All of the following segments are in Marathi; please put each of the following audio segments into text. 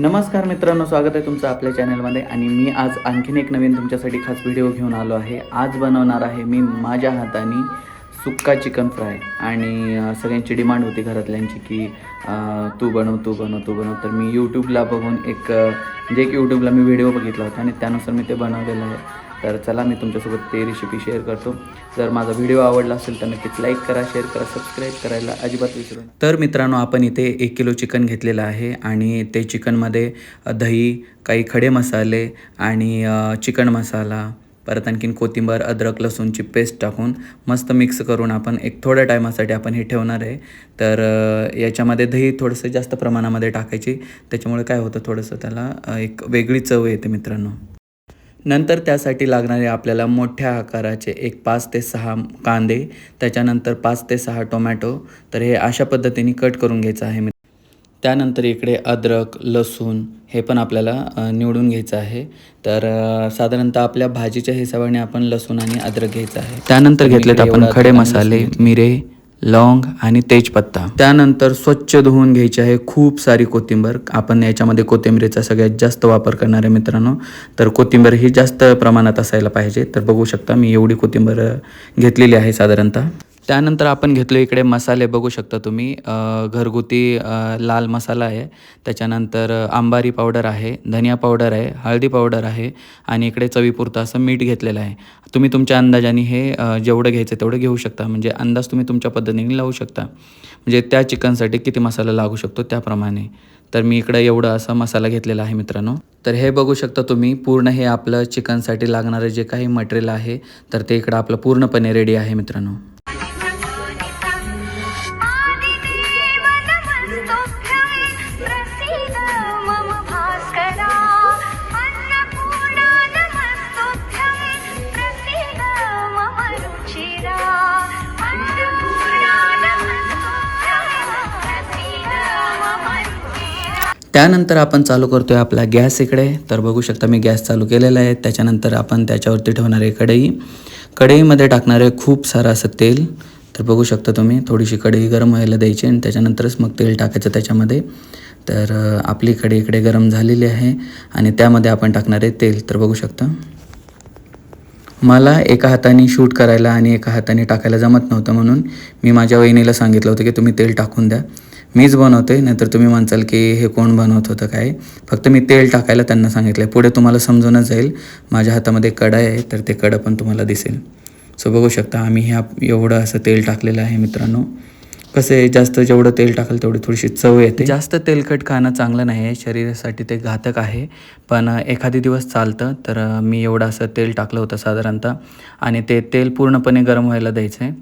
नमस्कार मित्रांनो, स्वागत आहे तुमचं आपल्या चॅनलमध्ये. आणि मी आज आणखीन एक नवीन तुमच्यासाठी खास व्हिडिओ घेऊन आलो आहे. आज बनवणार आहे मी माझ्या हाताने सुक्का चिकन फ्राय. आणि सगळ्यांची डिमांड होती घरातल्यांची की तू बनव तू बनव तू बनव. तर मी यूट्यूबला बघून एक यूट्यूबला मी व्हिडिओ बघितला होता आणि त्यानुसार मी ते बनवलेलं आहे. तर चला मी तुमच्यासोबत ते रेसिपी शेअर करतो. जर माझा व्हिडिओ आवडला असेल तर नक्कीच लाईक करा, शेअर करा, सबस्क्राईब करायला अजिबात विसरू नका. तर मित्रांनो, आपण इथे 1 किलो चिकन घेतलेलं आहे आणि ते चिकनमध्ये दही, काही खडे मसाले आणि चिकन मसाला, परत आणखीन कोथिंबीर, अद्रक लसूणची पेस्ट टाकून मस्त मिक्स करून आपण एक थोड्या टायमासाठी आपण हे ठेवणार आहे. तर याच्यामध्ये दही थोडंसं जास्त प्रमाणामध्ये टाकायची, त्याच्यामुळे काय होतं थोडंसं त्याला एक वेगळी चव येते मित्रांनो. नंतर त्यासाठी लागणारे आपल्याला मोठ्या आकाराचे एक 5 ते 6 कांदे, त्याच्यानंतर 5 ते 6 टोमॅटो. तर हे अशा पद्धतीने कट करून घ्यायचं आहे. त्यानंतर इकडे अद्रक, लसूण हे पण आपल्याला निवडून घ्यायचं आहे. तर साधारणतः आपल्या भाजीच्या हिशोबाने आपण लसूण आणि अद्रक घ्यायचं आहे. त्यानंतर घेतलेत आपण खडे मसाले, मिरे, लवंग आणि तेजपत्ता. त्यानंतर स्वच्छ धुवून घ्यायची आहे खूप सारी कोथिंबीर. आपण याच्यामध्ये कोथिंबीरीचा सगळ्यात जास्त वापर करणार आहे मित्रांनो. तर कोथिंबीर ही जास्त प्रमाणात असायला पाहिजे. तर बघू शकता मी एवढी कोथिंबीर घेतलेली आहे साधारणतः. त्यानंतर आपण घेतलो इकडे मसाले, बघू शकता तुम्ही घरगुती लाल मसाला आहे, त्याच्यानंतर अंबारी पावडर आहे, धनिया पावडर आहे, हळदी पावडर आहे आणि इकडे चवीपुरतं असं मीठ घेतलेलं आहे. तुम्ही तुमच्या अंदाजाने हे जेवढं घ्यायचं तेवढं घेऊ शकता. म्हणजे अंदाज तुम्ही तुमच्या पद्धतीने लावू शकता. म्हणजे त्या चिकनसाठी किती मसाला लागू शकतो त्याप्रमाणे. तर मी इकडं एवढं असा मसाला घेतलेला आहे मित्रांनो. तर हे बघू शकता तुम्ही पूर्ण हे आपलं चिकनसाठी लागणारं जे काही मटेरियल आहे तर ते इकडं आपलं पूर्णपणे रेडी आहे मित्रांनो. त्यानंतर आपण चालू करतो आहे आपला गॅस इकडे. तर बघू शकता मी गॅस चालू केलेला आहे. त्याच्यानंतर आपण त्याच्यावरती ठेवणार आहे कढई. कढईमध्ये टाकणार आहे खूप सारं असं तेल. तर बघू शकता तुम्ही थोडीशी कढई गरम व्हायला द्यायची आणि त्याच्यानंतरच मग तेल टाकायचं त्याच्यामध्ये. तर आपली कढई इकडे गरम झालेली आहे आणि त्यामध्ये आपण टाकणार आहे तेल. तर बघू शकता मला एका हाताने शूट करायला आणि एका हाताने टाकायला जमत नव्हतं, म्हणून मी माझ्या वहिनीला सांगितलं होतं की तुम्ही तेल टाकून द्या, मीच बनवते. नाहीतर तुम्ही म्हणसाल की हे कोण बनवत होतं काय. फक्त मी तेल टाकायला त्यांना सांगितलं आहे. पुढे तुम्हाला समजूनच जाईल. माझ्या हातामध्ये कढई आहे तर ते कढई पण तुम्हाला दिसेल. सो बघू शकता आम्ही एवढं असं तेल टाकलेलं आहे मित्रांनो. कसं आहे, जास्त जेवढं तेल टाकलं तेवढी थोडीशी चव येते. जास्त तेलकट खाणं चांगलं नाही आहे, शरीरासाठी ते घातक आहे. पण एखादी दिवस चालतं. तर मी एवढं असं तेल टाकलं होतं साधारणतः. आणि ते तेल पूर्णपणे गरम व्हायला द्यायचं आहे,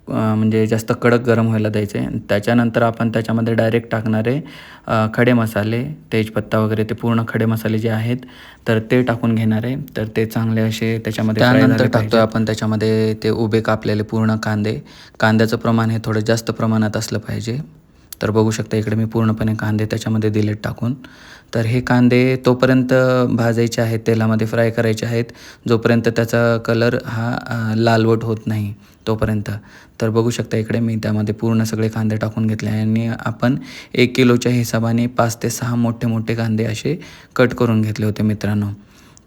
म्हणजे जास्त कडक गरम व्हायला द्यायचे. त्याच्यानंतर आपण त्याच्यामध्ये डायरेक्ट टाकणारे खडे मसाले, तेजपत्ता वगैरे ते पूर्ण खडे मसाले जे आहेत तर ते टाकून घेणार आहे. तर ते चांगले असे त्याच्यामध्ये त्यानंतर टाकतो आपण त्याच्यामध्ये ते उभे कापलेले पूर्ण कांदे. कांद्याचं प्रमाण हे थोडं जास्त प्रमाणात असलं पाहिजे. तर बघू शकता इकडे मी पूर्णपणे कांदे त्याच्यामध्ये दिलेत टाकून. तर हे कांदे तोपर्यंत भाजायचे आहेत, तेलामध्ये फ्राय करायचे आहेत जोपर्यंत त्याचा कलर हा लालवट होत नाही तोपर्यंत. तर बघू शकता इकडे मी त्यामध्ये पूर्ण सगळे कांदे टाकून घेतले आहे आणि आपण 1 किलोच्या हिशोबाने 5 ते 6 मोठे मोठे कांदे असे कट करून घेतले होते मित्रांनो.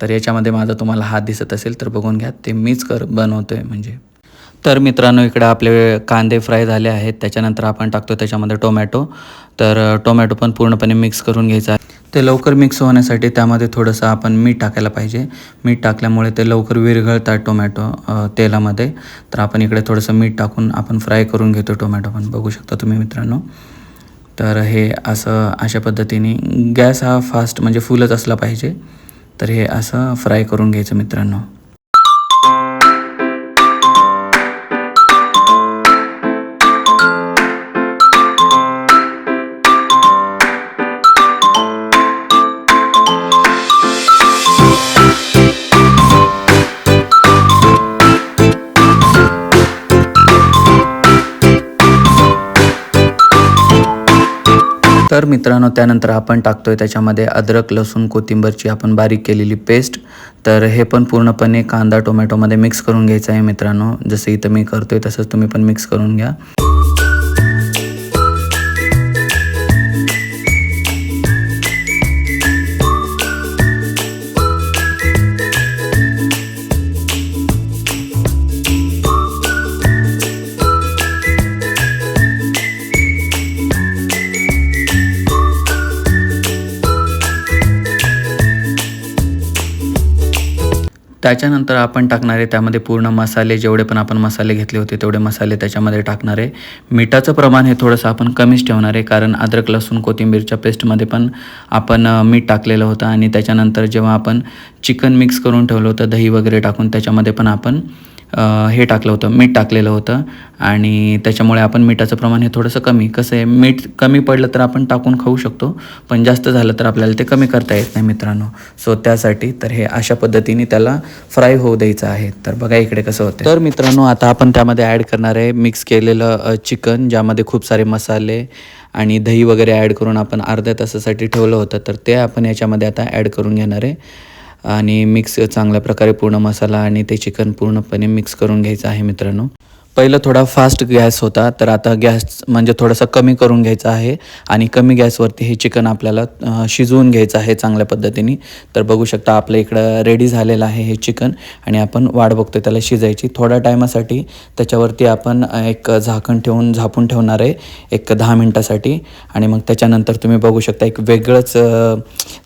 तर याच्यामध्ये माझा तुम्हाला हात दिसत असेल तर बघून घ्या, ते मीच बनवतो आहे म्हणजे. तर मित्रांनो इकडे आपले कांदे फ्राय झाले आहेत. त्याच्यानंतर आपण टाकतो त्याच्यामध्ये टोमॅटो. तर टोमॅटो पण पूर्णपणे मिक्स करून घ्यायचा आहे. ते लवकर मिक्स होण्यासाठी त्यामध्ये थोडंसं आपण मीठ टाकायला पाहिजे. मीठ टाकल्यामुळे ते लवकर विरघळतात टोमॅटो तेलामध्ये. तर आपण इकडे थोडंसं मीठ टाकून आपण फ्राय करून घेतो टोमॅटो पण, बघू शकता तुम्ही मित्रांनो. तर हे असं अशा पद्धतीने गॅस हा फास्ट म्हणजे फुलच असला पाहिजे. तर हे असं फ्राय करून घ्यायचं मित्रांनो. तर मित्रांनो त्यानंतर आपण टाकतो आहे त्याच्यामध्ये अद्रक, लसूण, कोथिंबीरची आपण बारीक केलेली पेस्ट. तर हे पण पूर्णपणे कांदा टोमॅटोमध्ये मिक्स करून घ्यायचं आहे मित्रांनो. जसं इथं मी करतो आहे तसंच तुम्ही पण मिक्स करून घ्या. त्याच्यानंतर आपण टाकणार आहे त्यामध्ये पूर्ण मसाले, जेवढे पण आपण मसाले घेतले होते तेवढे मसाले त्याच्यामध्ये टाकणार आहे. मिठाचं प्रमाण हे थोडंसं आपण कमीच ठेवणार आहे, कारण अद्रक लसूण कोथिंबीरच्या पेस्टमध्ये पण आपण मीठ टाकलेलं होतं. आणि त्याच्यानंतर जेव्हा आपण चिकन मिक्स करून ठेवलं होतं दही वगैरे टाकून, त्याच्यामध्ये पण आपण हे टाकलं होतं, मीठ टाकलेलं होतं. आणि त्याच्यामुळे आपण मिठाचं प्रमाण हे थोडंसं कमी, कसं आहे मीठ कमी पडलं तर आपण टाकून खाऊ शकतो, पण जास्त झालं तर आपल्याला ते कमी करता येत नाही मित्रांनो. सो त्यासाठी तर हे अशा पद्धतीने त्याला फ्राय होऊ द्यायचं आहे. तर बघा इकडे कसं होतं. तर मित्रांनो आता आपण त्यामध्ये ॲड करणार आहे मिक्स केलेलं चिकन, ज्यामध्ये खूप सारे मसाले आणि दही वगैरे ॲड करून आपण अर्ध्या तासासाठी ठेवलं होतं. तर ते आपण याच्यामध्ये आता ॲड करून घेणार आहे आणि मिक्स चांगल्या प्रकारे पूर्ण मसाला आणि ते चिकन पूर्णपणे मिक्स करून घ्यायचं आहे मित्रांनो. पहिलं थोडा फास्ट गॅस होता, तर आता गॅस म्हणजे थोडासा कमी करून घ्यायचा आहे आणि कमी गॅसवरती हे चिकन आपल्याला शिजवून घ्यायचं आहे चांगल्या पद्धतीने. तर बघू शकता आपल्या इकडं रेडी झालेलं आहे हे चिकन आणि आपण वाट बघतोय त्याला शिजायची. थोड्या टायमासाठी त्याच्यावरती आपण एक झाकण ठेवून झापून ठेवणार आहे एक 10 मिनटासाठी. आणि मग त्याच्यानंतर तुम्ही बघू शकता एक वेगळंच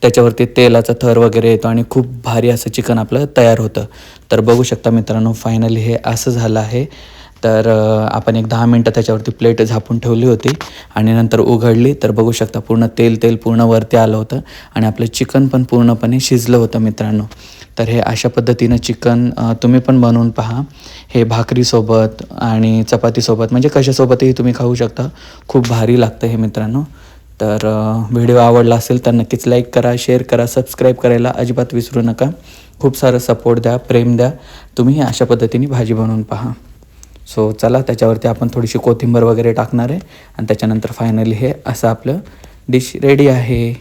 त्याच्यावरती तेलाचा थर वगैरे येतो आणि खूप भारी असं चिकन आपलं तयार होतं. तर बघू शकता मित्रांनो फायनली हे असं झालं आहे. तर आपण एक 10 मिनटं त्याच्यावरती प्लेट झापून ठेवली होती आणि नंतर उघडली तर बघू शकता पूर्ण तेल पूर्ण वरती आलं होतं आणि आपलं चिकन पण पूर्णपणे शिजलं होतं मित्रांनो. तर हे अशा पद्धतीनं चिकन तुम्ही पण बनवून पहा. हे भाकरीसोबत आणि चपातीसोबत म्हणजे कशासोबतही तुम्ही खाऊ शकता. खूप भारी लागतं हे मित्रांनो. तर व्हिडिओ आवडला असेल तर नक्कीच लाईक करा, शेअर करा, सबस्क्राईब करायला अजिबात विसरू नका. खूप सारं सपोर्ट द्या, प्रेम द्या. तुम्ही अशा पद्धतीने भाजी बनवून पहा. सो चला त्याच्यावरती आपण थोडीशी कोथिंबीर वगैरे टाकणार आहे आणि त्याच्यानंतर फायनली हे असं आपलं डिश रेडी आहे.